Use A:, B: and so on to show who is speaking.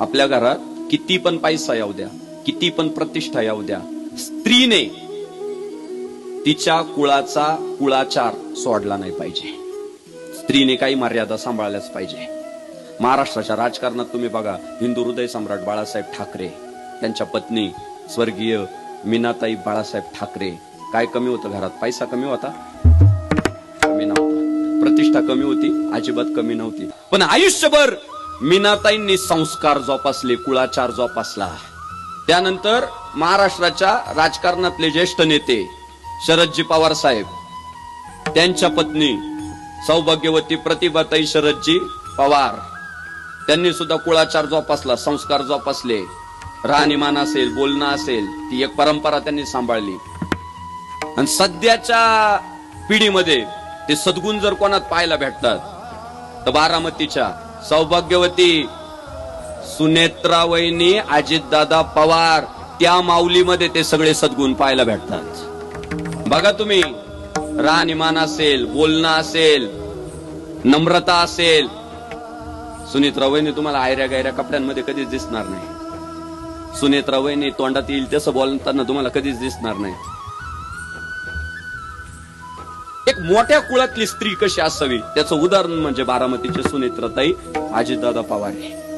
A: आपल्या घरात किती पण पैसा येऊ द्या, किती पण प्रतिष्ठा येऊ द्या, स्त्रीने तिच्या कुळाचा कुळाचार सोडला नाही पाहिजे. स्त्रीने काही मर्यादा सांभाळल्याच पाहिजे. महाराष्ट्राच्या राजकारणात तुम्ही बघा, हिंदू हृदय सम्राट बाळासाहेब ठाकरे, त्यांच्या पत्नी स्वर्गीय मीनाताई बाळासाहेब ठाकरे, काय कमी होतं घरात? पैसा कमी होता? कमी नव्हता. प्रतिष्ठा कमी होती? अजिबात कमी नव्हती. पण आयुष्यभर मीनाताईंनी संस्कार जोपासले, कुळाचार जोपासला. त्यानंतर महाराष्ट्राच्या राजकारणातले ज्येष्ठ नेते शरदजी पवार साहेब, त्यांच्या पत्नी सौभाग्यवती प्रतिभाताई शरदजी पवार, त्यांनी सुद्धा कुळाचार जोपासला, संस्कार जोपासले. राहणीमान असेल, बोलणं असेल, ती एक परंपरा त्यांनी सांभाळली. आणि सध्याच्या पिढीमध्ये ते सद्गुण जर कोणात पाहायला भेटतात तर बारामतीच्या सौभाग्यवती सुनेत्रावहिनी अजितदादा पवार, त्या माऊलीमध्ये ते सगळे सद्गुण पाहायला भेटतात. बघा तुम्ही, राहणीमान असेल, बोलणं असेल, नम्रता असेल. सुनेत्रावहिनी तुम्हाला आयऱ्या गायऱ्या कपड्यांमध्ये कधीच दिसणार नाही. सुनेत्रावहिनी तोंडात येईल तसं बोलताना तुम्हाला कधीच दिसणार नाही. एक मोठ्या कुळातली स्त्री कशी असावी त्याचं उदाहरण म्हणजे बारामतीचे सुनेत्राताई अजितदादा पवार आहे.